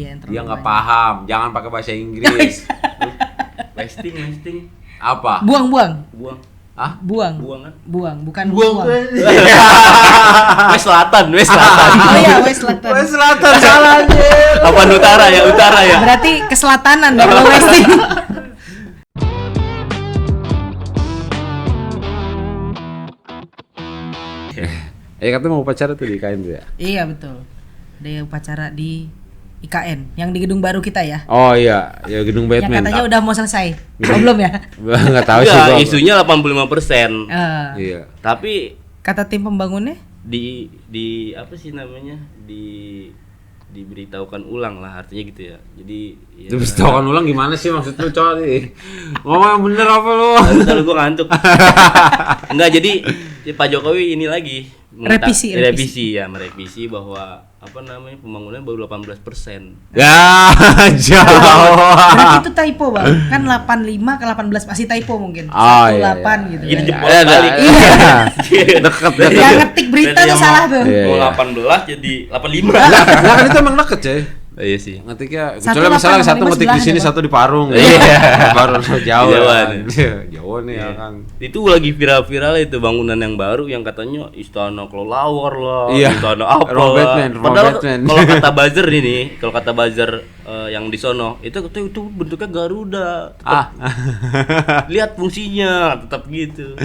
iya. Dia nggak paham. Jangan pakai bahasa Inggris. Wasting. Apa? Buang. Hah? Buang, bukan buang. West Selatan. Oh iya, West Selatan. West Selatan salah anjir. Apa utara ya? Berarti keselatanan deh kalau Westing. Katanya mau upacara tuh di IKN tuh ya? Iya betul. Ada upacara di IKN yang di gedung baru kita ya. Oh iya, ya gedung Batman. Yang katanya udah mau selesai. Oh, belum ya? Nggak tahu sih Enggak, gua. isunya 85%. Iya. Tapi Kata tim pembangunnya? di apa sih namanya? Diberitahukan ulang lah, artinya gitu ya. Jadi ya, Diberitahukan ulang gimana sih maksud lu, coy? Ngomong yang bener apa lu? Lalu gue ngantuk. Enggak, jadi Pak Jokowi ini lagi merevisi bahwa apa namanya pembangunan baru 18%. Ya, jauh. Berarti itu typo bang, kan 85 ke 18 masih typo mungkin. Oh, 18 iya. gitu. Jadi kan. jempol balik. Deket. Yang ngetik berita tuh salah tuh. Iya. Mau 18 jadi 85. Nah, kan itu emang deket, coy. Iya sih. Ngetiknya Satu kecuali misalnya 8, satu ngetik di 15 sini, ya, satu di Parung. Iya. Baru jauh. Jauhan. Jauh nih ya kan. Itu lagi viral itu bangunan yang baru yang katanya istana kelelawar lah, Iya. istana apa Rumah lah. Batman, rumah Padahal Batman. kalau kata buzzer ini, kalau kata buzzer yang di sono, itu katanya itu bentuknya Garuda. Tetap lihat fungsinya, tetap gitu.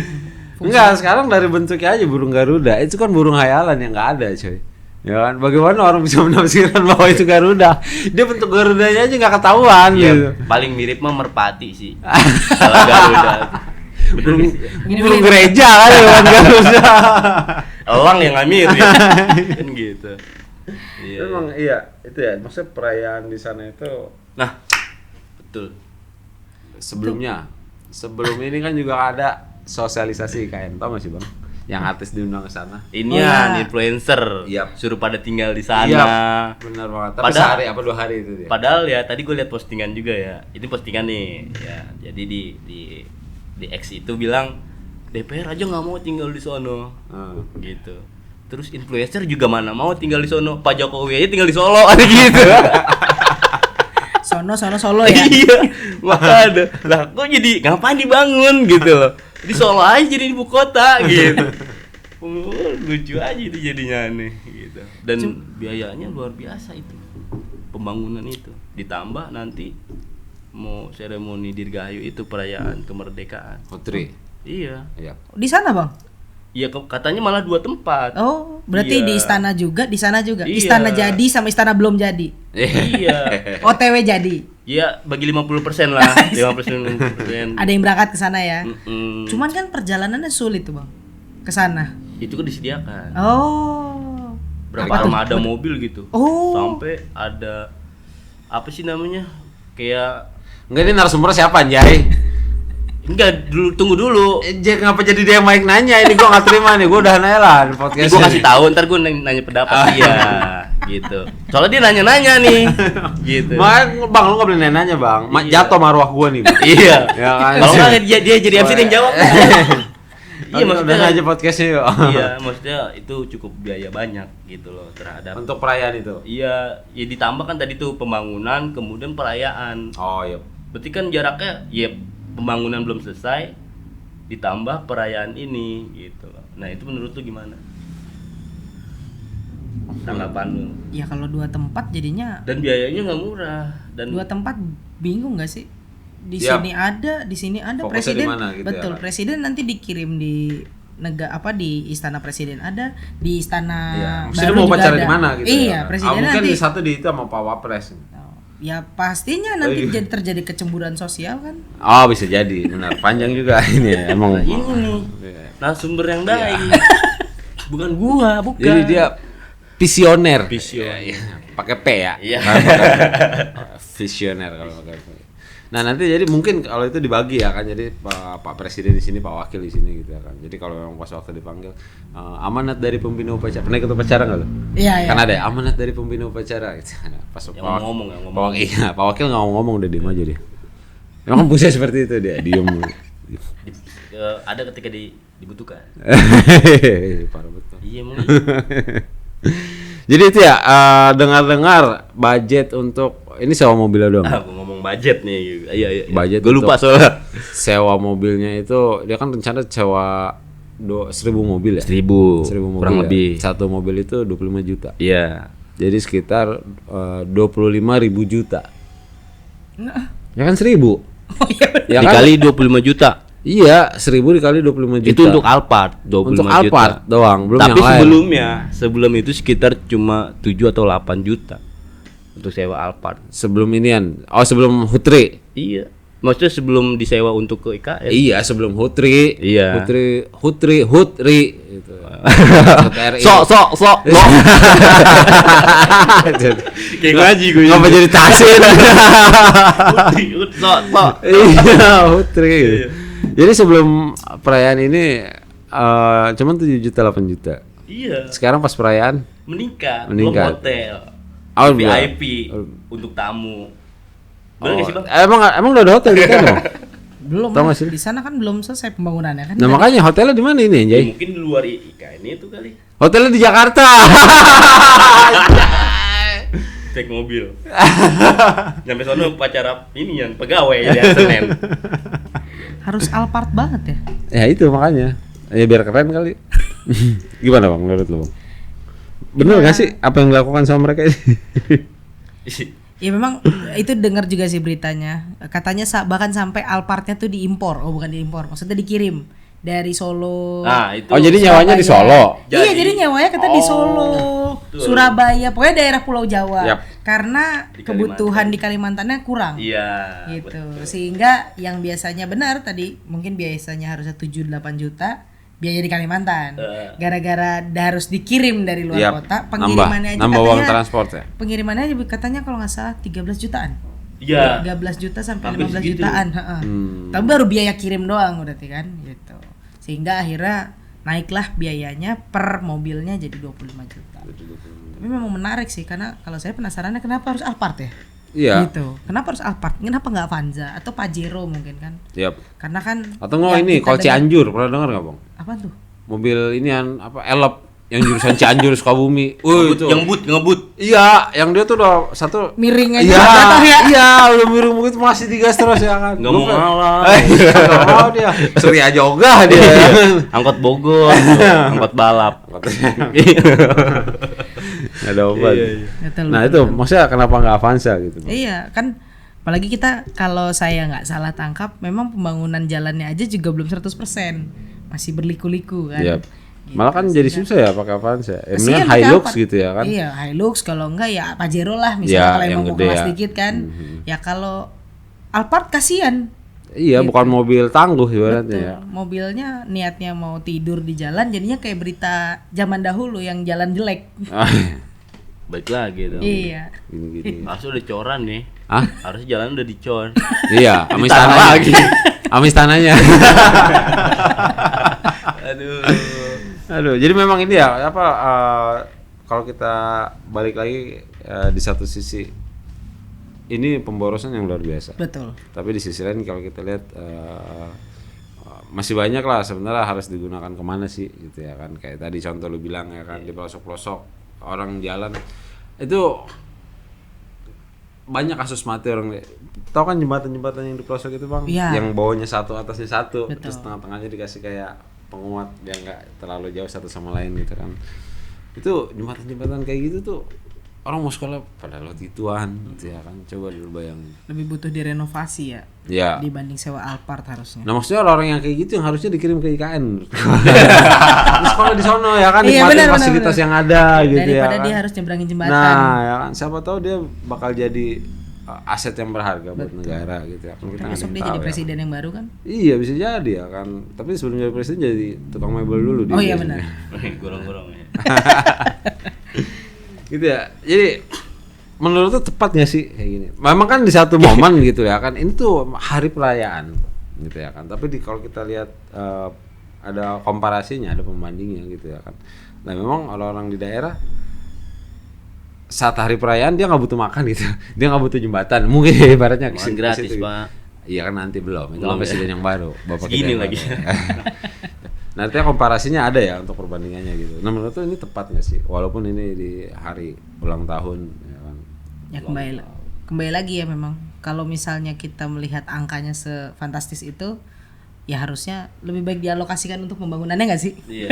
Enggak, sekarang dari bentuknya aja burung Garuda. Itu kan burung hayalan yang enggak ada, coy. Ya kan, bagaimana orang bisa menafsirkan bahwa itu Garuda? Dia bentuk Garudanya aja nggak ketahuan Iya, gitu. paling mirip mah merpati sih. Kalau Garuda. Burung gereja kan ya, bukan Garuda. Elang yang nggak mirip. Kan gitu. Iya. Emang iya, itu ya. Maksudnya perayaan di sana itu. Nah, betul. Sebelum ini kan juga ada sosialisasi IKN, tau gak sih bang? Yang artis diundang ke sana. Inian influencer. Yap. Suruh pada tinggal di sana. Iya, benar banget. Tapi Padahal- sehari apa 2 hari itu dia. Padahal ya tadi gue lihat postingan juga ya. Ini postingan nih, ya. Jadi di X itu bilang DPR aja nggak mau tinggal di sono, gitu. Terus influencer juga mana mau tinggal di sono. Pak Jokowi aja tinggal di Solo, ada gitu. Solo ya. Iya, makanya lah kok jadi ngapain dibangun gitu loh. Di Solo aja jadi ibu kota gitu. Lucu aja itu jadinya aneh gitu. Dan biayanya luar biasa itu. Pembangunan itu ditambah nanti mau seremoni dirgahayu itu perayaan kemerdekaan. Putri. Iya. Iya. Di sana bang? Iya katanya malah 2 tempat. Oh, berarti Iya. di istana juga, di sana juga. Iya. Istana jadi sama istana belum jadi. Iya. OTW jadi. Iya, bagi 50% lah. 50%. Ada yang berangkat ke sana ya. Mm-mm. Cuman kan perjalanannya sulit tuh bang, ke sana. Itu kan disediakan. Oh. Berapa Apa tuh? armada mobil gitu. Oh. Sampai ada apa sih namanya? Kayak Enggak, ini narasumber siapa anjay? enggak dulu, tunggu dulu. Ngapa jadi dia yang Mike nanya? Ini gua nggak terima nih, gua udah nanya lah di Ini podcast. gue kasih tahu, ntar gue nanya pendapat dia, gitu. Soalnya dia nanya-nanya nih, gitu. Bang, lu nggak boleh nanya bang. Iya. Jatuh marwah gua nih. Bang. Iya. Ya kan? Kalau nggak dia jadi MC yang jawab. Iya Udah maksudnya. aja podcastnya yuk. Iya maksudnya itu cukup biaya banyak gitu loh terhadap. Untuk perayaan itu. Iya, ya ditambah kan tadi tuh pembangunan kemudian perayaan. Oh iya. Berarti kan jaraknya ya pembangunan belum selesai ditambah perayaan ini gitu loh. Nah itu menurut lu gimana? Tanggapan lu? Ya kalau 2 tempat jadinya Dan biayanya nggak murah dan 2 tempat bingung nggak sih? Di Yap. sini ada, di sini ada. Fokusnya Presiden di mana gitu betul, ya, kan? presiden nanti dikirim di di istana presiden ada, di istana Iya. Maksudnya baru mau juga upacara ada. di mana gitu Iya, ya? presiden Mungkin nanti di satu di itu sama Pak Wapres. ya pastinya nanti Iya. terjadi kecemburuan sosial kan. Oh bisa jadi, benar. Panjang juga ini ya, emang. Nah, ini nih Iya. narasumber yang baik. Bukan gua, bukan. Jadi dia visioner. Visioner. Iya, pakai P ya. Iya. Visioner kalau pakai P. Nah nanti jadi mungkin kalau itu dibagi ya kan, jadi Pak Presiden di sini, Pak Wakil di sini gitu ya kan. Jadi kalau memang pas waktu dipanggil amanat dari pembina upacara, pernah ikut upacara nggak lo? Iya, Kan iya. ada ya, amanat dari pembina upacara. Gitu. Nah, pas Yang ngomong, yang ngomong. Iya, Pak Wakil nggak ngomong udah diem aja dia. Emang fungsinya seperti itu dia, diem. Ada ketika dibutuhkan. Parah betul. Iya emang. Jadi itu ya dengar-dengar budget untuk ini sewa mobilnya doang. Gua ngomong budget nih. Iya. Budget Gue lupa untuk soalnya. sewa mobilnya itu dia kan rencana sewa 1.000 mobil ya. 1.000 1.000 mobil kurang ya. lebih. Satu mobil itu 25 juta. Iya. Jadi sekitar 25.000 juta. Nah, Ya kan 1.000. oh iya. Ya kan? Dikali 25 juta. Iya, 1.000 dikali 25 juta. Itu untuk Alphard 25 Untuk juta. Alphard doang, belum Tapi yang lain. sebelum itu sekitar cuma 7 atau 8 juta untuk sewa Alphard. Sebelum inian. Oh, sebelum Hutri. Iya. Maksudnya sebelum disewa untuk ke IKN. Iya, sebelum Hutri. Iya. Hutri gitu. HTRI. Sok. Kayak ngaji gue. Ngapa jadi tasin? Sok. Iya, Hutri. Jadi sebelum perayaan ini cuman 7 juta 8 juta. Iya. Sekarang pas perayaan Meningkat. Meningkat. Belum hotel. Oh, VIP untuk tamu. Bener nggak sih Bang? Emang udah ada hotel di sana? Belum. Tau nggak sih? Di sana kan belum selesai pembangunannya kan. Nah, makanya hotelnya di mana ini, Ya, Jay? mungkin di luar IKN itu kali. Hotelnya di Jakarta. Cek mobil. Nyampe sono pacara ini yang pegawai jadi Senin. Harus Alphard banget ya. Ya itu makanya. Ya biar keren kali. Gimana Bang menurut lo, Bang? Bener nggak sih apa yang dilakukan sama mereka ini? Ya memang itu dengar juga sih beritanya. Katanya bahkan sampai Alphardnya tuh diimpor. Oh, bukan diimpor, maksudnya dikirim dari Solo. Nah, itu. Oh, jadi nyawanya di Solo. Iya, jadi nyawanya kata di Solo, betul. Surabaya, pokoknya daerah Pulau Jawa. Yap. Karena Di kebutuhan di Kalimantannya kurang. Iya. Gitu. Betul. Sehingga yang biasanya benar tadi mungkin biasanya harusnya 7-8 juta biaya di Kalimantan. Gara-gara harus dikirim dari luar Yap. kota, pengirimannya aja nambah katanya uang transport ya. pengirimannya aja katanya kalau nggak salah 13 jutaan. Iya. 13 juta sampai Hampir 15 segitu. jutaan, heeh. Tapi baru biaya kirim doang berarti kan gitu. Sehingga akhirnya naiklah biayanya per mobilnya jadi 25 juta. Tapi memang menarik sih karena kalau saya penasarannya kenapa harus Alphard ya? Iya. Gitu. Kenapa harus Alphard? Kenapa nggak Avanza atau Pajero mungkin kan? Yap. Karena kan Atau nggak yang ini kita Kol dengar- Cianjur, pernah dengar nggak Bang? Apa tuh? Mobil ini apa Elop yang jurusan Cianjur Sukabumi. Itu. Ngebut. Iya, yang dia tuh udah satu Miring aja Iya, jatuh ya. iya, udah miring begitu masih digas terus ya kan. Nggak mau ngalah. Nggak mau dia. Surya Joga dia. Angkot Bogor, angkot balap. Nggak ada obat. Betul, Nah betul. itu maksudnya kenapa nggak Avanza gitu? Bang? Iya kan, apalagi kita kalau saya nggak salah tangkap, memang pembangunan jalannya aja juga belum 100%, masih berliku-liku kan. Iya. Malah kan jadi susah ya pakai Avanza. Kasihan Mendingan pakai Hilux Alphard. gitu ya kan? Iya, Hilux, kalau enggak ya Pajero lah misalnya Iya, kalau yang emang mau gede kelas ya. dikit kan. Ya kalau Alphard kasihan. Iya, bukan mobil tangguh ibaratnya ya. Tuh, mobilnya niatnya mau tidur di jalan, jadinya kayak berita zaman dahulu yang jalan jelek. Baik lagi dong. Iya. Gini-gini. Harusnya udah coran nih. Hah? Harusnya jalan udah dicor. Iya, amis Ditambah tanahnya. lagi. Amis tanahnya. Aduh. Aduh, jadi memang ini ya apa kalau kita balik lagi di satu sisi ini pemborosan yang luar biasa. Betul. Tapi di sisi lain kalau kita lihat masih banyak lah sebenarnya harus digunakan kemana sih gitu ya kan, kayak tadi contoh lu bilang ya kan di pelosok-pelosok orang jalan itu banyak kasus mati orang. Tahu kan jembatan-jembatan yang di pelosok itu Bang, Iya. yang bawahnya satu atasnya satu. Betul. Terus tengah-tengahnya dikasih kayak penguat biar nggak terlalu jauh satu sama lain gitu kan. Itu jembatan-jembatan kayak gitu tuh orang mau sekolah pada lewat ituan gitu ya kan, coba dulu bayangin. Lebih butuh direnovasi ya Ya. dibanding sewa Alphard harusnya. Nah maksudnya orang-orang yang kayak gitu yang harusnya dikirim ke IKN. Terus sekolah di sono ya kan, Iya, nikmatin benar, fasilitas benar. yang ada gitu ya Daripada kan. dia harus nyebrangin jembatan. Nah, ya kan siapa tahu dia bakal jadi aset yang berharga buat negara gitu ya kan. Kita nggak Besok ada dia yang jadi tahu, presiden yang baru kan? ya. Iya, bisa jadi ya kan. Tapi sebelum jadi presiden jadi tukang mebel dulu dia. Oh iya biasanya. benar. Gorong-gorong ya. Gitu ya. Jadi menurut tuh tepat nggak sih kayak gini? Memang kan di satu momen gitu ya kan, ini tuh hari perayaan gitu ya kan. Tapi kalau kita lihat ada komparasinya, ada pembandingnya gitu ya kan. Nah memang orang-orang di daerah saat hari perayaan dia nggak butuh makan gitu, dia nggak butuh jembatan. Mungkin ibaratnya Makan gratis, Pak. Iya kan nanti belum. Itu Belum kan presiden ya. yang baru, bapak Segini kita yang lagi. baru. Nah, artinya komparasinya ada ya untuk perbandingannya gitu. Nah, menurut tuh ini tepat nggak sih? Walaupun ini di hari ulang tahun, ya kan? Ya kembali lagi ya memang. Kalau misalnya kita melihat angkanya sefantastis itu, ya harusnya lebih baik dialokasikan untuk pembangunannya nggak sih? Iya.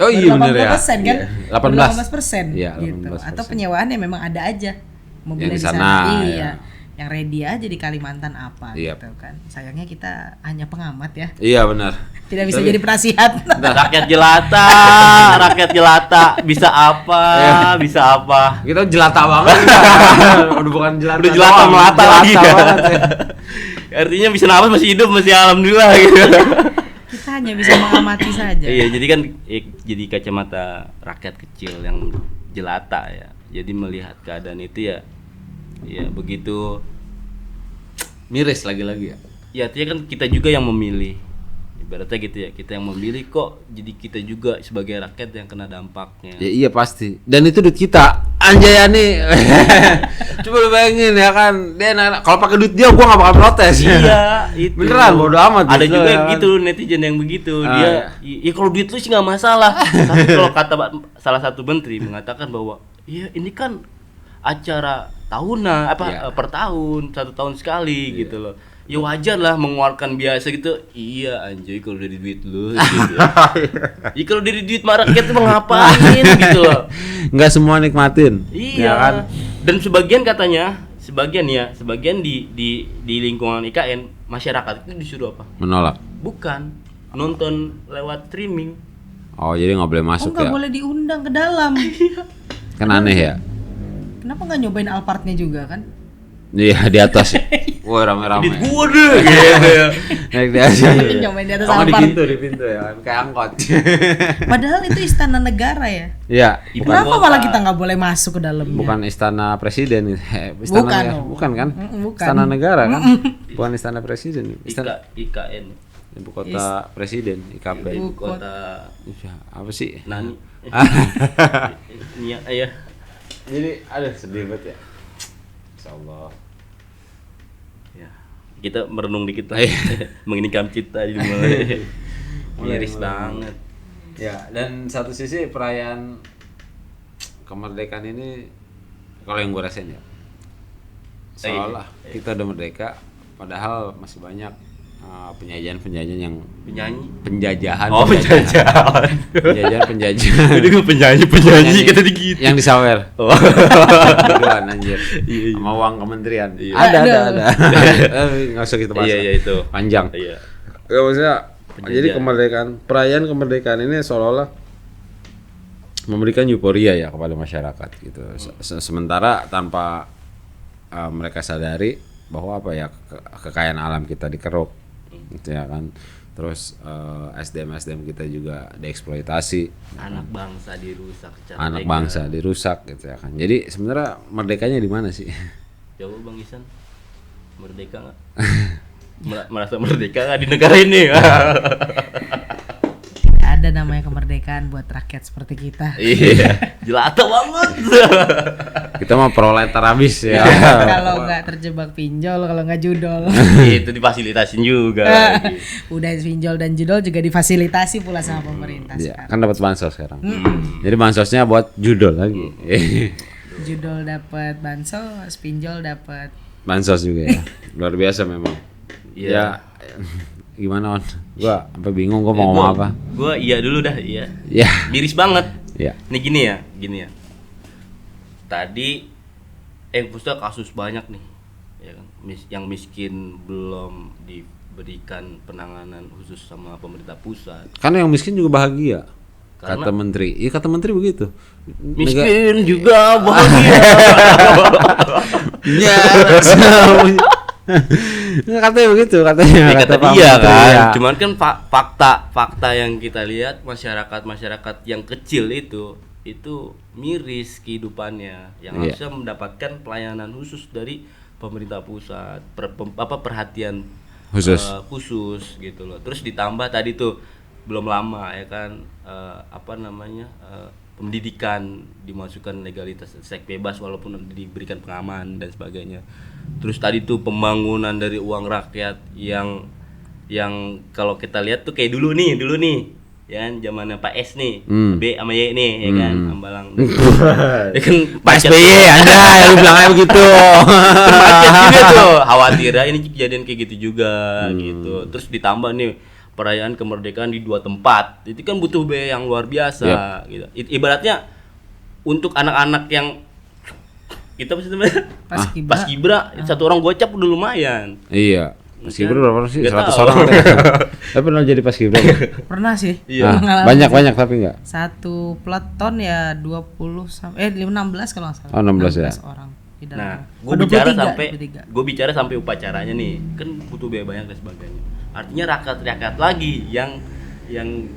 Oh iya bener ya. 80% kan? Iya, 18%. 18% Iya, gitu. 18%. Atau penyewaannya memang ada aja. Mobilnya Yang di di sana. sana, Iya. ya. Yang ready aja di Kalimantan apa Iya. gitu kan. Sayangnya kita hanya pengamat ya. Iya benar. Tidak bisa jadi penasihat. Rakyat jelata, rakyat jelata bisa apa? Bisa apa? Kita jelata banget. Udah bukan jelata. Udah jelata doang, melata lagi ya. banget ya. Artinya bisa napas, masih hidup, masih alhamdulillah gitu. Kita hanya bisa mengamati saja. Iya, jadi kan jadi kacamata rakyat kecil yang jelata ya. Jadi melihat keadaan itu ya begitu. Miris lagi-lagi ya. Ya artinya kan kita juga yang memilih. Ibaratnya gitu ya, kita yang memilih kok jadi kita juga sebagai rakyat yang kena dampaknya. Ya iya pasti. Dan itu duit kita. Anjayani. Coba lu bayangin ya kan. Dia kalau pakai duit dia gua enggak bakal protes. Iya, itu. Beneran bodo amat. Ada gitu, juga ya kan? gitu netizen yang begitu. Ah, Dia ya kalau duit lu sih nggak masalah. Tapi kalau kata salah satu menteri mengatakan bahwa iya ini kan acara tahunan Iya. per tahun, 1 tahun sekali gitu loh. Ya wajar lah mengeluarkan biasa gitu. Iya anjay kalau dari duit lu gitu. Ya kalau dari duit rakyat tuh ngapain gitu loh. Enggak semua nikmatin. Iya Ya kan? Dan sebagian katanya, sebagian di lingkungan IKN masyarakat itu disuruh apa? Menolak. Bukan nonton lewat streaming. Oh, jadi nggak boleh masuk nggak ya. boleh diundang ke dalam. Kan aneh ya. Kenapa nggak nyobain Alphardnya juga kan? Iya, di atas. Wah, rame-rame. Duit gua deh gitu ya. Naik di atas. Nyobain di atas Sama di Alphard. pintu ya kan. Kayak angkot. Padahal itu istana negara ya. Iya, Ibu bukan Kenapa kota. malah kita nggak boleh masuk ke dalamnya? bukan istana presiden. Istana Bukan negara. dong. Bukan kan? Bukan. Istana negara kan? Bukan istana presiden. Istana IKN. ibu kota presiden, IKP. Ibu kota Iya, apa sih? Nani. Iya, iya. Jadi aduh sedih banget ya. Insyaallah. Ya. Kita merenung dikit lah. Iya. Menginikam cita di mulai. Miris Mulai. banget. Ya, dan satu sisi perayaan kemerdekaan ini kalau yang gue rasain ya seolah kita udah merdeka padahal masih banyak penjajahan yang Penjajahan. penjajahan Jadi gue penyanyi kita dikit. yang disawer Oh. Duluan anjir Iya. sama uang kementerian Iya. ada Aduh. nggak usah kita bahas Iya, lah. iya itu. Panjang Iya. ya maksudnya Penjajahan. jadi perayaan kemerdekaan ini seolah-olah memberikan euforia ya kepada masyarakat gitu. Sementara tanpa mereka sadari bahwa apa ya kekayaan alam kita dikeruk gitu ya kan. Terus SDM kita juga dieksploitasi. Anak bangsa dirusak secara Anak legal. bangsa dirusak gitu ya kan. Jadi sebenarnya merdekanya di mana sih? Coba Bang Isan, merdeka nggak? Merasa merdeka nggak di negara ini? Ada namanya kemerdekaan buat rakyat seperti kita. Iya, jelata banget. Kita mah proletar habis ya. Kalau nggak terjebak pinjol, kalau nggak judol. Itu difasilitasin juga lagi. Udah pinjol dan judol juga difasilitasi pula sama pemerintah Iya, sekarang. kan dapat bansos sekarang. Jadi bansosnya buat judul lagi. Judol dapat bansos, pinjol dapat. Bansos juga ya. Luar biasa memang. Iya. Ya gimana on? Gua sampai bingung gua mau ngomong apa. Gua iya dulu dah, iya. Ya. Miris banget. Ya. Nih gini ya. Tadi maksudnya kasus banyak nih. Ya kan? Yang miskin belum diberikan penanganan khusus sama pemerintah pusat. Karena yang miskin juga bahagia. Karena- Kata menteri. Iya kata menteri begitu. Miskin juga bahagia. Ya. Katanya begitu katanya. Ya, kata Pak dia Menteri, kan. ya. Cuman kan fakta yang kita lihat masyarakat yang kecil itu miris kehidupannya yang Iya. harusnya mendapatkan pelayanan khusus dari pemerintah pusat, perhatian Khusus. khusus gitu loh. Terus ditambah tadi tuh belum lama ya kan pendidikan dimasukkan legalitas seks bebas walaupun diberikan pengaman dan sebagainya. Terus tadi tuh pembangunan dari uang rakyat yang kalau kita lihat tuh kayak dulu nih ya kan zamannya Pak S nih, Hmm. B sama Y nih, ya kan, Hambalang. Ya kan Pak macet SBY tuh. Anda lu bilang kayak begitu. Kan macet juga tuh. Khawatir ya ini kejadian kayak gitu juga gitu. Terus ditambah nih perayaan kemerdekaan di 2 tempat. Itu kan butuh biaya yang luar biasa gitu. Ibaratnya untuk anak-anak yang kita apa sih namanya? Paskibra, satu orang gocap udah lumayan. Iya. Paskibra berapa orang sih? Nggak 100 tahu. orang ada. Tapi pernah jadi paskibra. Pernah sih. Iya. Pengalaman Banyak tapi enggak. satu peleton ya 20 sampai 16 kalau nggak salah. Oh, 16 ya? orang di Nah, dalamnya. gue bicara sampai upacaranya nih, kan butuh biaya banyak dan sebagainya. Artinya rakyat lagi yang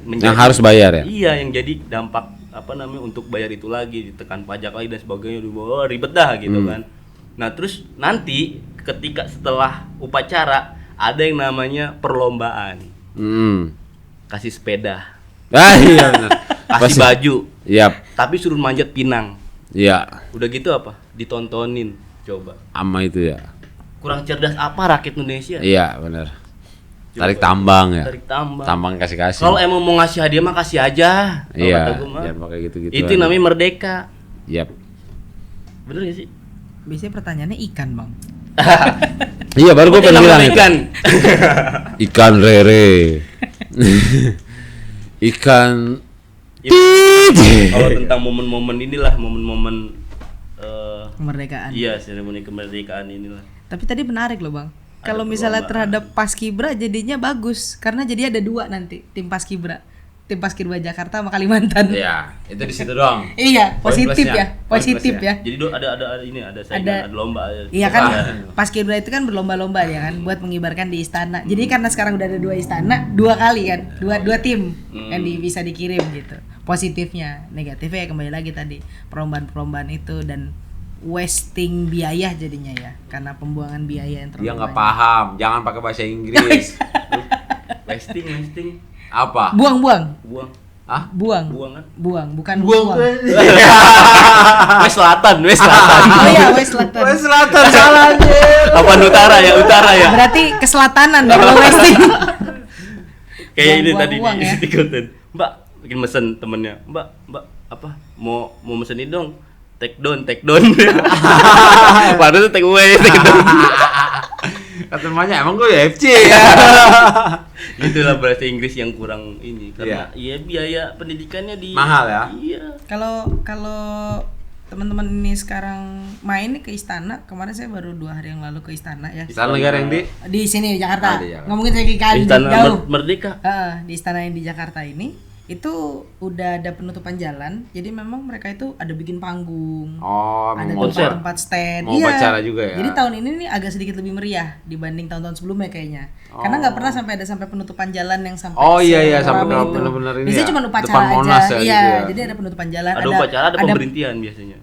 Yang harus bayar ya? Iya, yang jadi dampak apa namanya untuk bayar itu lagi, ditekan pajak lagi dan sebagainya, ribet dah gitu kan. Nah, terus nanti ketika setelah upacara ada yang namanya perlombaan. Kasih sepeda. Ah iya benar. Kasih baju. Iya. Tapi suruh manjat pinang. Iya. Udah gitu apa? Ditontonin. Coba. Ama itu ya. Kurang cerdas apa rakyat Indonesia? Iya benar. Tarik tambang ya. Tarik tambang. Tambang kasih-kasih. Kalau emang mau ngasih hadiah mah kasih aja. Kalau Iya. kata gua mah. Jangan pakai gitu-gitu. Itu namanya merdeka. Yap. Bener gak sih? Biasanya pertanyaannya ikan, Bang. Iya baru gue pengen bilang itu. ikan. Ikan rere. Ikan. Kalau tentang momen-momen inilah, momen-momen Kemerdekaan. iya, seremoni kemerdekaan inilah. Tapi tadi menarik loh, Bang. Ada Kalau misalnya perlombaan. terhadap Paskibra jadinya bagus karena jadi ada 2 nanti tim Paskibra. Tim Paskibra Jakarta sama Kalimantan. Iya, itu di situ doang. Iya, Poin positif plusnya. ya. Poin Positif plusnya. ya. Jadi ada ini, ada saingan, ada lomba. Iya kan, Ah. Paskibra itu kan berlomba-lomba ya kan buat mengibarkan di istana. Jadi karena sekarang udah ada 2 istana, 2 kali kan, dua tim yang bisa dikirim gitu. Positifnya, negatifnya ya kembali lagi tadi perlombaan-perlombaan itu dan wasting biaya jadinya ya karena pembuangan biaya yang terlalu Dia nggak banyak. paham, jangan pakai bahasa Inggris. wasting. Apa? Buang. Hah? Buang, Buang kan? bukan buang. West Selatan. Oh iya, West Selatan. Selatan salah anjir. Apa utara ya? Berarti keselatanan ya kalau wasting. Kayak ini Buang tadi uang ya. diikutin. Mbak, bikin mesen temennya. Mbak, apa? Mau mesen ini dong. Take down. Padahal take away, take down. Kata emaknya emang gue FC ya. Itulah bahasa Inggris yang kurang ini karena iya biaya pendidikannya di Mahal ya? Iya. Kalau teman-teman ini sekarang main nih ke istana, kemarin saya baru 2 hari yang lalu ke istana ya. Istana negara yang Di sini di Jakarta. Ah, di Jakarta. Ngomongin lagi kan Istana jauh. Merdeka. Di istana yang di Jakarta ini itu udah ada penutupan jalan. Jadi memang mereka itu ada bikin panggung. Oh, Ada mau tempat stand. mau upacara juga ya? Jadi tahun ini nih agak sedikit lebih meriah dibanding tahun-tahun sebelumnya kayaknya. Karena nggak pernah sampai penutupan jalan yang sampai Oh iya sampai serame itu. benar-benar ini. Biasanya ya, cuma upacara depan Monas aja. ya, Iya, gitu ya. jadi ada penutupan jalan. Ada upacara, ada pemberhentian biasanya.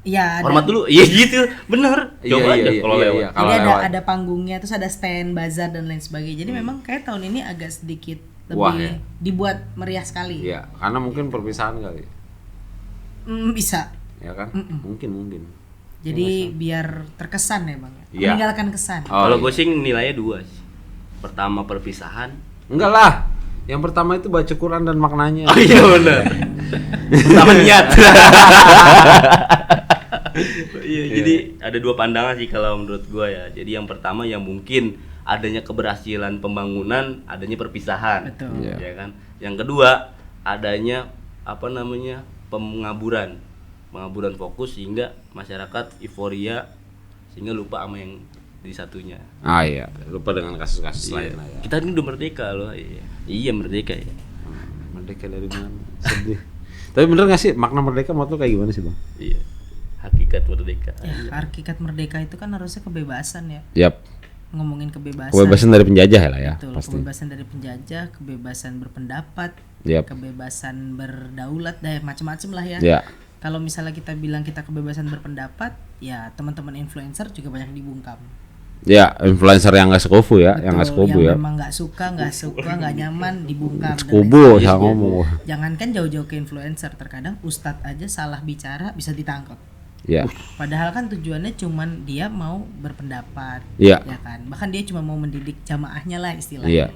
Iya, ada. Hormat dulu. Iya gitu. Bener. Iya, Coba iya, aja iya, kalau iya, lewat. iya. Kalau Jadi lewat. ada panggungnya, terus ada stand, bazar dan lain sebagainya. Jadi memang kayak tahun ini agak sedikit lebih Wah, ya? dibuat meriah sekali. Iya, karena mungkin perpisahan kali. Bisa. Ya kan? Mungkin. Jadi biar terkesan ya bang. Iya. Meninggalkan kesan. Oh, Kalau iya. gue sih nilainya 2 sih. Pertama perpisahan. Enggak lah. Yang pertama itu baca Quran dan maknanya. Oh iya benar. Pertama niat. Iya, jadi ada 2 pandangan sih kalau menurut gua ya. Jadi yang pertama yang mungkin adanya keberhasilan pembangunan, adanya perpisahan. Betul. Iya. Ya kan? Yang kedua, adanya apa namanya? Pengaburan fokus sehingga masyarakat euforia sehingga lupa sama yang di satunya. Ah iya, lupa dengan kasus-kasus lain lah ya. Kita ini udah merdeka loh. Iya merdeka ya. Merdeka dari mana? Sedih. Tapi bener gak sih makna merdeka menurut lu kayak gimana sih, Bang? Iya. Hakikat merdeka. Ya, hakikat merdeka itu kan harusnya kebebasan ya. Yap. Ngomongin kebebasan. Kebebasan dari penjajah lah ya, Betul, pasti. kebebasan dari penjajah, kebebasan berpendapat, Yap. kebebasan berdaulat, macam-macam lah ya. Ya. Kalau misalnya kita bilang kita kebebasan berpendapat, ya teman-teman influencer juga banyak dibungkam. Ya, influencer yang gak sekufu ya, yang gak Betul, sekufu yang ya. memang nggak suka, nggak nyaman dibungkam. dan Sekubu, lain saya sebagainya. ngomong. Jangankan jauh-jauh ke influencer, terkadang ustadz aja salah bicara bisa ditangkap. Ya. Padahal kan tujuannya cuman dia mau berpendapat, Iya. ya kan. Bahkan dia cuma mau mendidik jamaahnya lah istilahnya. Iya.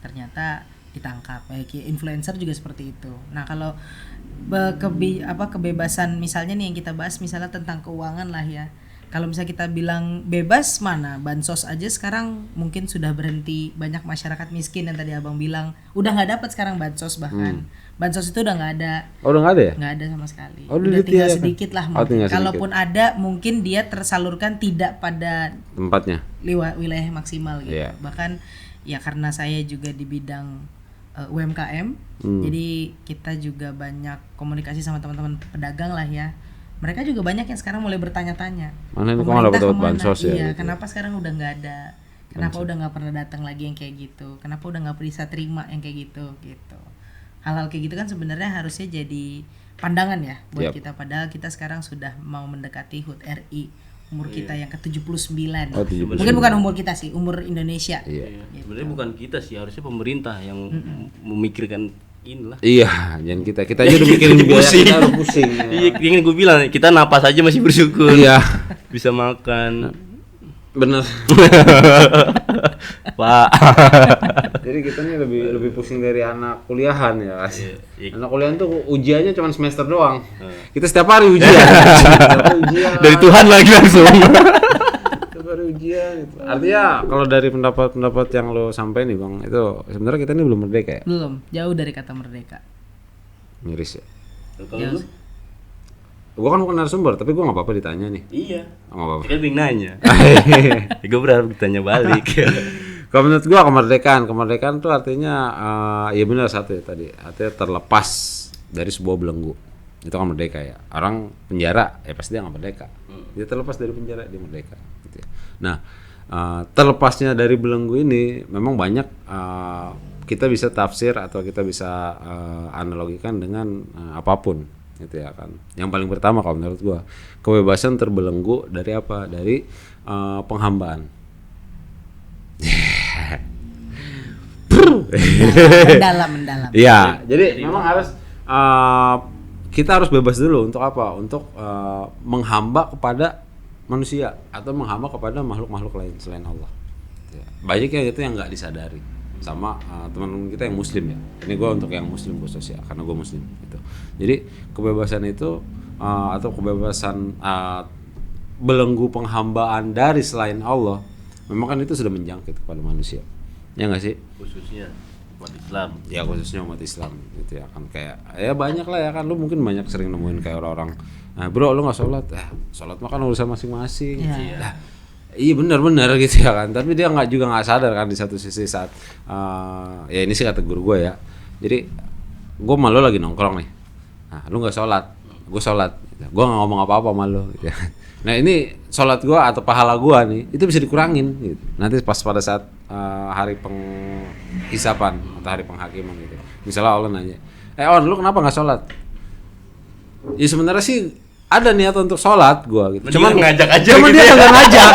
Ternyata ditangkap. Influencer juga seperti itu. Nah, kalau kebebasan misalnya nih yang kita bahas misalnya tentang keuangan lah ya. Kalau misalnya kita bilang bebas, mana bansos aja sekarang mungkin sudah berhenti. Banyak masyarakat miskin yang tadi abang bilang udah nggak dapat sekarang bansos, bahkan bansos itu udah nggak ada. Oh, udah nggak ada ya? Nggak ada sama sekali. Oh, udah tinggal ya, sedikit lah oh, mungkin. tinggal Kalaupun ada mungkin dia tersalurkan tidak pada tempatnya, wilayah maksimal gitu. Yeah. Bahkan ya karena saya juga di bidang UMKM, jadi kita juga banyak komunikasi sama teman-teman pedagang lah ya. Mereka juga banyak yang sekarang mulai bertanya-tanya. Mana ini kok nggak dapat bansos ya? Iya, gitu. kenapa sekarang udah nggak ada? Kenapa udah nggak pernah datang lagi yang kayak gitu? Kenapa udah nggak bisa terima yang kayak gitu? Gitu. Hal-hal kayak gitu kan sebenarnya harusnya jadi pandangan ya buat kita. Padahal kita sekarang sudah mau mendekati HUT RI. Umur kita yang ke-79. Oh, 79. Mungkin bukan umur kita sih, umur Indonesia. Iya. Sebenarnya bukan kita sih, harusnya pemerintah yang memikirkan inilah. Iya, jangan kita aja udah mikirin biaya kita udah pusing. Iya, ingin gue bilang kita napas aja masih bersyukur. Iya. Bisa makan. Bener. Pak. Jadi kita nih lebih pusing dari anak kuliahan ya. Iya. Anak kuliahan tuh ujiannya cuma semester doang. Kita setiap hari ujian. Setiap hari ujian. Dari Tuhan lagi langsung. Setiap hari ujian gitu. Artinya kalau dari pendapat yang lo sampaikan nih Bang, itu sebenarnya kita ini belum merdeka ya? Belum, jauh dari kata merdeka. Miris ya. Kalau lu? Gua kan bukan narasumber, tapi gua nggak apa-apa ditanya nih. Iya. Nggak apa-apa. Kan bingung nanya. Gue berharap ditanya balik. Kalau menurut gua kemerdekaan tuh artinya ya benar satu ya tadi, artinya terlepas dari sebuah belenggu. Itu kan merdeka ya. Orang penjara ya pasti dia nggak merdeka. Dia terlepas dari penjara dia merdeka. Gitu ya. Nah terlepasnya dari belenggu ini memang banyak kita bisa tafsir atau kita bisa analogikan dengan apapun. Gitu ya kan. Yang paling pertama kalau menurut gua kebebasan terbelenggu dari apa? Dari penghambaan. mendalam. Iya, jadi memang harus kita harus bebas dulu untuk apa? Untuk menghamba kepada manusia atau menghamba kepada makhluk-makhluk lain selain Allah. Banyak yang itu yang nggak disadari sama teman-teman kita yang muslim ya. Ini gue untuk yang muslim khusus ya, karena gue muslim gitu. Jadi kebebasan itu atau kebebasan belenggu penghambaan dari selain Allah, memang kan itu sudah menjangkit kepada manusia. Ya nggak sih? Khususnya umat Islam. Ya khususnya umat Islam gitu ya kan, kayak ya banyak lah ya kan, lu mungkin banyak sering nemuin kayak orang-orang, nah bro lu nggak sholat, sholat mah kan urusan masing-masing. Iya. Iya benar gitu ya kan, tapi dia nggak sadar kan di satu sisi saat ya ini sih kata guru gue ya, jadi gue malu lagi nongkrong nih, nah lu nggak sholat, gue sholat, gue nggak ngomong apa-apa malu gitu. Nah ini sholat gue atau pahala gue nih itu bisa dikurangin gitu. Nanti pas pada saat hari penghisapan atau hari penghakiman gitu, misalnya Allah nanya, lu kenapa nggak sholat? Ya sebenarnya sih ada niat untuk sholat gua gitu. Cuma ngajak aja cuma gitu dia ya. kagak ngajak.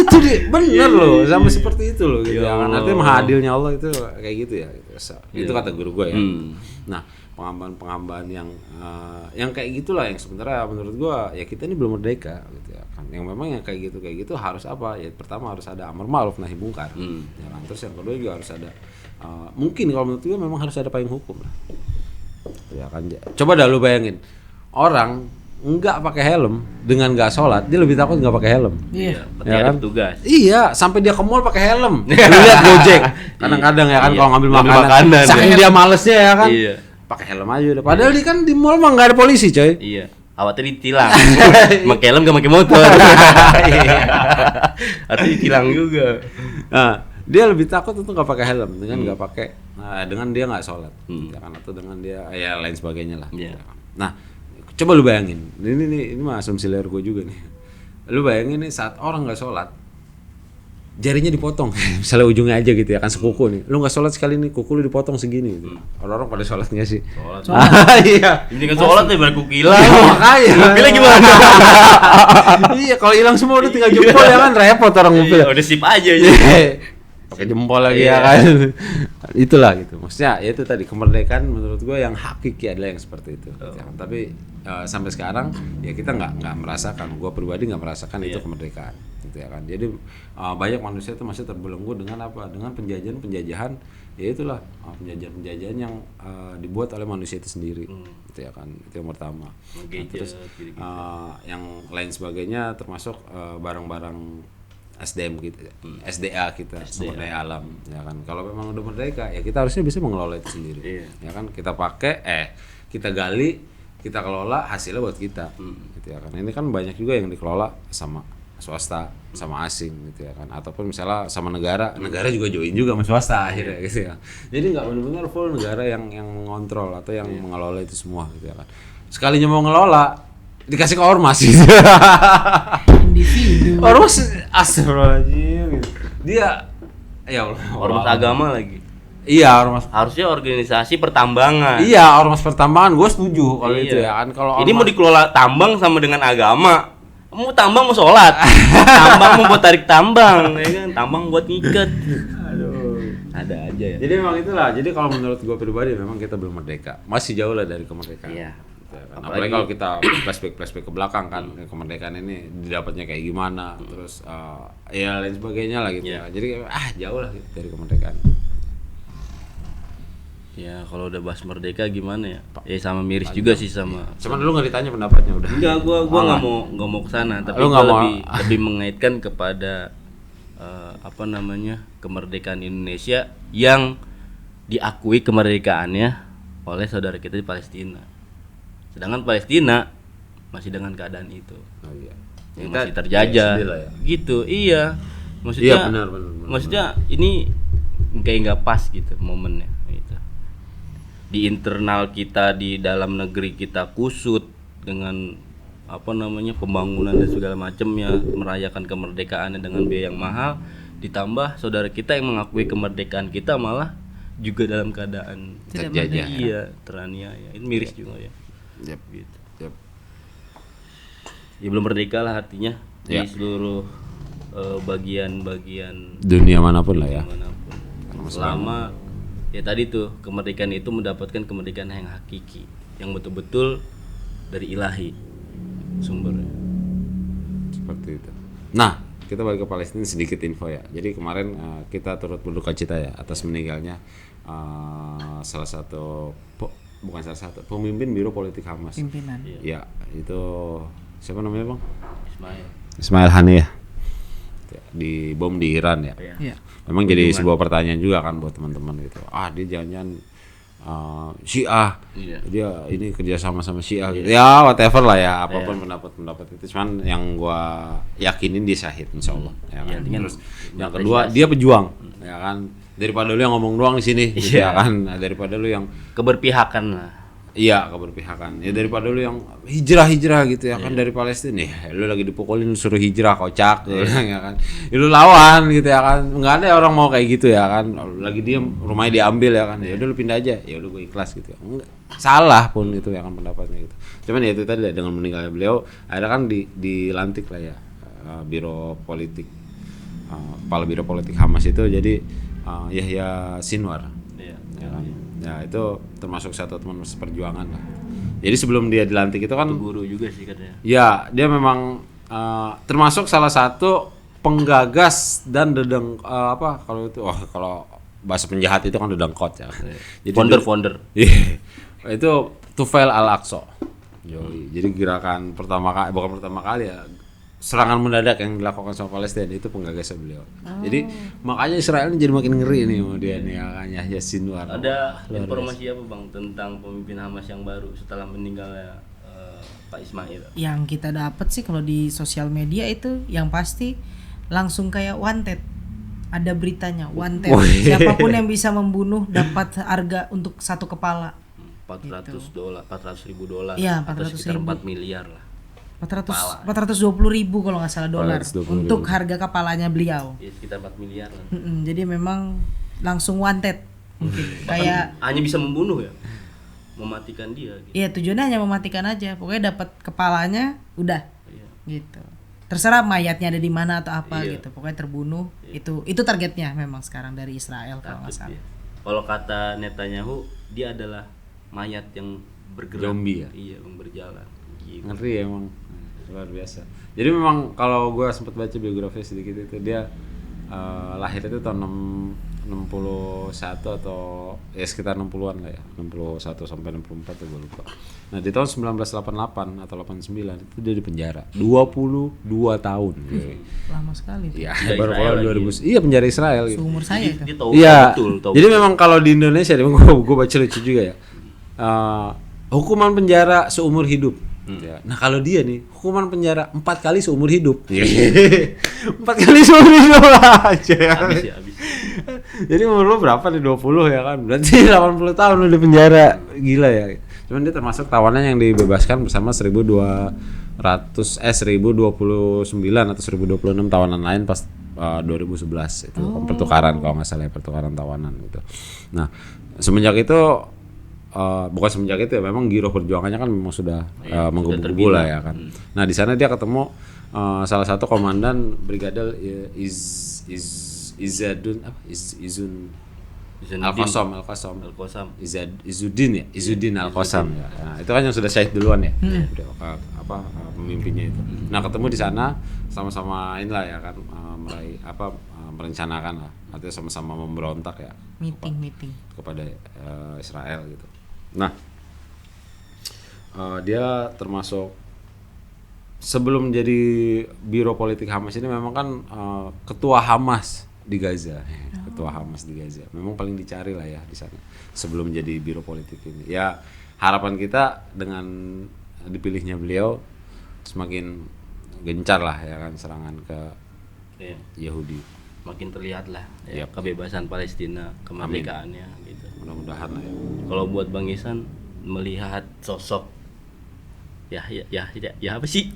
Itu bener loh, sama seperti itu loh gitu. Ya Kan Allah. artinya maha adilnya Allah itu kayak gitu ya. Gitu. Itu kata guru gua ya. Nah, penghambaan yang kayak gitulah yang sebenarnya menurut gua ya kita ini belum merdeka gitu ya kan. Yang memang yang kayak gitu harus apa? Ya pertama harus ada amar ma'ruf nahi munkar. Ya kan? Terus yang kedua juga harus ada mungkin kalau menurut gua memang harus ada payung hukum lah. Ya kan. Coba dah lu bayangin. Orang enggak pakai helm dengan enggak sholat, dia lebih takut enggak pakai helm. Iya. Berarti ada petugas. Iya, sampai dia ke mall pakai helm. Lu lihat Gojek, kadang-kadang ya kan kalau ngambil makanan, saking dia malesnya ya kan. Iya. Pakai helm aja udah. Padahal di kan di mall mah enggak ada polisi, coy. Iya. Awalnya ditilang. Pakai helm gak pakai motor. Atau ditilang juga. Nah, dia lebih takut untuk nggak pakai helm dengan nggak pakai, dengan dia nggak sholat, ya kan, atau dengan dia ya lain sebagainya lah. Iya. Nah, coba lu bayangin, ini mah asumsi liar gue juga nih. Lu bayangin nih saat orang nggak sholat, jarinya dipotong, misalnya ujungnya aja gitu ya kan, sekuku nih. Lu nggak sholat sekali nih, kuku lu dipotong segini. Gitu. Orang-orang pada sholat nggak sih? Sholat. Iya. Ini kan sholat nih baru hilang. Makanya. Mobilnya gimana? Iya, kalau hilang semua udah tinggal jempol ya kan, repot orang mobil. Udah sip aja. Pakai jempol lagi ya kan. Itulah gitu. Maksudnya ya itu tadi kemerdekaan menurut gue yang hakiki adalah yang seperti itu. Gitu kan. Tapi sampai sekarang ya kita nggak merasakan, gue pribadi nggak merasakan itu kemerdekaan. gitu ya kan. Jadi banyak manusia itu masih terbelenggu dengan apa? Dengan penjajahan, ya itulah penjajahan yang dibuat oleh manusia itu sendiri, gitu ya kan. Itu yang pertama. Nah, terus yang lain sebagainya termasuk barang-barang SDM gitu, SDA kita, sumber daya alam, ya kan. Kalau memang udah merdeka, ya kita harusnya bisa mengelola itu sendiri, ya kan. Kita pakai, kita gali, kita kelola, hasilnya buat kita, gitu ya kan. Ini kan banyak juga yang dikelola sama swasta, sama asing, gitu ya kan. Ataupun misalnya sama negara juga join juga sama swasta akhirnya, gitu ya. Jadi nggak benar-benar full negara yang mengontrol atau yang mengelola itu semua, gitu ya kan. Sekalinya mau ngelola, dikasih ke ormas gitu. Individu. Ormas astagfirullahaladzim gitu. Dia ya Allah. Ormas agama lagi. Iya, ormas. Harusnya organisasi pertambangan. Iya, ormas pertambangan gue setuju kalau itu ya kan. Kalau ini mau dikelola tambang sama dengan agama. Mau tambang mau sholat. Tambang mau buat tarik tambang, ya kan? Tambang buat ngikat. aduh. Ada aja ya. Jadi memang itulah. Jadi kalau menurut gue pribadi memang kita belum merdeka. Masih jauh lah dari kemerdekaan. Iya. Apalagi kalau kita flashback ke belakang kan, kemerdekaan ini didapatnya kayak gimana, terus ya lain sebagainya lah gitu ya. Jadi jauh lah gitu dari kemerdekaan. Ya kalau udah bahas merdeka gimana ya? Ya sama miris juga sih sama. Cuman lu nggak ditanya pendapatnya udah. Enggak, gua nggak mau kesana, tapi Lu gua nggak mau. lebih mengaitkan kepada kemerdekaan Indonesia yang diakui kemerdekaannya oleh saudara kita di Palestina. Sedangkan Palestina masih dengan keadaan itu, yang masih terjajah, ya. gitu. Iya, maksudnya. Iya benar. Maksudnya ini kayak nggak pas gitu momennya. Gitu. Di internal kita, di dalam negeri kita kusut dengan pembangunan dan segala macamnya, merayakan kemerdekaannya dengan biaya yang mahal, ditambah saudara kita yang mengakui kemerdekaan kita malah juga dalam keadaan terjajah. Iya, teraniaya. Ini miris juga ya. Gitu. Ya belum merdeka lah artinya di seluruh bagian-bagian Dunia manapun lah ya. manapun. Selama ya tadi tuh kemerdekaan itu mendapatkan kemerdekaan yang hakiki, yang betul-betul dari ilahi sumbernya. Seperti itu. Nah, kita balik ke Palestina sedikit info ya. Jadi kemarin kita turut berduka cita ya atas meninggalnya pemimpin Biro Politik Hamas. Pimpinan. Ya, itu siapa namanya Bang? Ismail. Ismail Haniyeh. Di bom di Iran ya. Iya. Memang jadi sebuah pertanyaan juga kan buat teman-teman gitu. Dia jangan-jangan Syiah. Iya. Dia ini kerja sama Syiah gitu. Ya whatever lah ya, apapun pendapat itu. Cuman yang gua yakinin dia syahid insyaallah. Ya kan? Terus yang kedua dia pejuang, ya kan. Daripada lu yang ngomong doang di sini, gitu ya kan. Daripada lu yang Keberpihakan lah. iya keberpihakan. Ya daripada lu yang hijrah gitu ya kan dari Palestina. Ya lu lagi dipukulin lu suruh hijrah kocak ya kan. Ya, lu lawan gitu ya kan. Enggak ada orang mau kayak gitu ya kan. Lagi diem rumahnya diambil ya kan. Ya udah lu pindah aja. Ya udah gue ikhlas gitu ya. Enggak salah pun itu ya kan pendapatnya gitu. Cuman ya itu tadi dengan meninggalnya beliau ada kan dilantik lah ya Biro Politik Kepala Biro Politik Hamas itu jadi Yahya Sinwar. Iya. Ya kan? Ya itu termasuk satu teman perjuangan lah. Jadi sebelum dia dilantik itu kan Guru juga sih katanya. ya dia memang termasuk salah satu penggagas dan kalau bahasa penjahat itu kan dedengkot ya. Jadi Founder. Iya. Itu Tufail Al-Aqsa. Jadi gerakan bukan pertama kali ya. Serangan mendadak yang dilakukan sama Palestina itu penggagasnya beliau. Jadi makanya Israel ini jadi makin ngeri nih sama dia nih Yahya Sinwar. Ada informasi apa Bang tentang pemimpin Hamas yang baru setelah meninggalnya Pak Ismail? Yang kita dapat sih kalau di sosial media itu yang pasti langsung kayak wanted. Ada beritanya wanted. Siapapun yang bisa membunuh dapat harga untuk satu kepala. $400, $400.000. Iya, atau sekitar 400.000. 4 miliar lah. 420.000 kalau nggak salah dolar 420.000. untuk harga kepalanya beliau. Ya sekitar 4 miliar lah. Jadi memang langsung wanted mungkin kayak Hanya bisa membunuh ya, mematikan dia. Gitu. iya tujuannya hanya mematikan aja, pokoknya dapat kepalanya udah Iya. gitu. Terserah mayatnya ada di mana atau apa Iya. gitu, pokoknya terbunuh. Itu targetnya memang sekarang dari Israel kalau nggak Takut salah. dia. Kalau kata Netanyahu, dia adalah mayat yang bergerak. Zombie ya? Iya, yang berjalan. Gitu. Ngeri emang. luar biasa. Jadi memang kalau gue sempat baca biografi sedikit itu dia lahir itu tahun 61 atau ya sekitar 60-an lah ya, 61 sampai 64 tuh gue lupa. Nah di tahun 1988 atau 89 itu dia di penjara 22 tahun. Lama sekali tuh. Iya, baru keluar 2000. Iya, penjara Israel gitu. Seumur saya itu. Dia tahu Iya. betul, tahu Jadi betul. memang kalau di Indonesia gue baca lucu juga ya. Hukuman penjara seumur hidup. Ya. Nah kalau dia nih hukuman penjara 4 kali seumur hidup. 4 kali seumur hidup aja. habis ya habis. Jadi umur lu berapa nih 20 ya kan? Berarti 80 tahun lu di penjara. Gila ya. Cuman dia termasuk tawanan yang dibebaskan bersama 1029 atau 1026 tawanan lain pas 2011 itu pertukaran kalau nggak salah ya, pertukaran tawanan gitu. Nah semenjak itu bukan semenjak itu ya, memang giroh perjuangannya kan memang sudah menggebu-gebu lah ya kan. Nah di sana dia ketemu salah satu komandan Brigade Izadun Izun Al-Qasam Izudin Al-Qasam ya. Nah, itu kan yang sudah syahid duluan ya. Udah pemimpinnya itu. Nah, ketemu di sana sama-sama inilah ya kan merencanakan lah. Artinya sama-sama memberontak ya. Meeting. Kepada Israel gitu. Nah, dia termasuk sebelum jadi biro politik Hamas ini memang kan ketua Hamas di Gaza, ketua Hamas di Gaza. Memang paling dicari lah ya di sana sebelum jadi biro politik ini. Ya harapan kita dengan dipilihnya beliau semakin gencar lah ya kan serangan ke Yahudi. Makin terlihat lah ya, Yap. kebebasan Palestina, kemerdekaannya gitu. Mudah-mudahan lah ya. Kalau buat Bang Ihsan melihat sosok ya apa sih?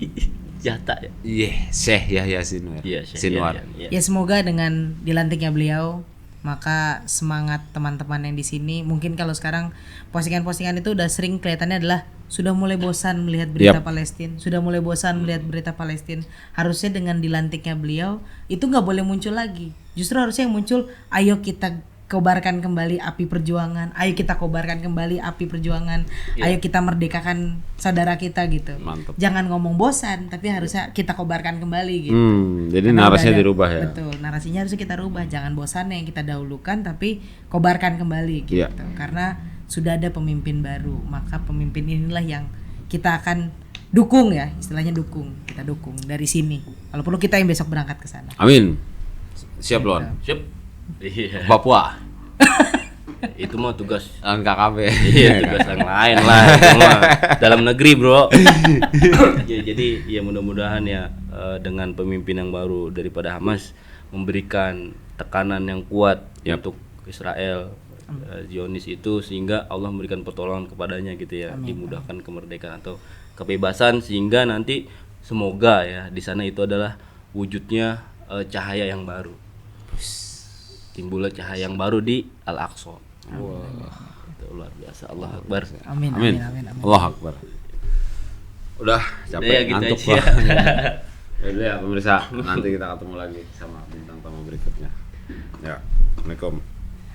Yata ya. Iya, Syekh Yahya Sinwar. Iya, Sinwar. Ya semoga dengan dilantiknya beliau maka semangat teman-teman yang di sini, mungkin kalau sekarang postingan-postingan itu udah sering kelihatannya adalah sudah mulai bosan melihat berita Palestina, sudah mulai bosan melihat berita Palestina. Harusnya dengan dilantiknya beliau itu nggak boleh muncul lagi. Justru harusnya yang muncul, ayo kita kobarkan kembali api perjuangan, ayo kita kobarkan kembali api perjuangan, ayo kita merdekakan saudara kita gitu. Mantap. Jangan ngomong bosan, tapi harusnya kita kobarkan kembali gitu. Jadi Karena narasinya udah ada- dirubah ya. Betul, narasinya harus kita rubah. Jangan bosan yang kita dahulukan, tapi kobarkan kembali gitu. Iya. Karena sudah ada pemimpin baru, maka pemimpin inilah yang kita akan dukung ya, istilahnya dukung. Kita dukung dari sini. Kalau perlu kita yang besok berangkat ke sana. Amin. Siap Lon. Siap. Iya. Papua. Itu mah tugas KKB. iya tugas yang lain lah itu mah dalam negeri bro. Ya, jadi ya mudah-mudahan ya dengan pemimpin yang baru daripada Hamas memberikan tekanan yang kuat untuk Israel Zionis itu, sehingga Allah memberikan pertolongan kepadanya gitu ya. Dimudahkan kemerdekaan atau kebebasan, sehingga nanti semoga ya di sana itu adalah wujudnya cahaya yang baru, timbullah cahaya yang baru di Al-Aqsa. Itu luar biasa. Allah Akbar. Amin. Amin. Allah Akbar. Udah capek, Udah ya, gitu ngantuk aja. lah. Udah ya pemirsa, nanti kita ketemu lagi sama bintang tamu berikutnya. Ya, Assalamualaikum.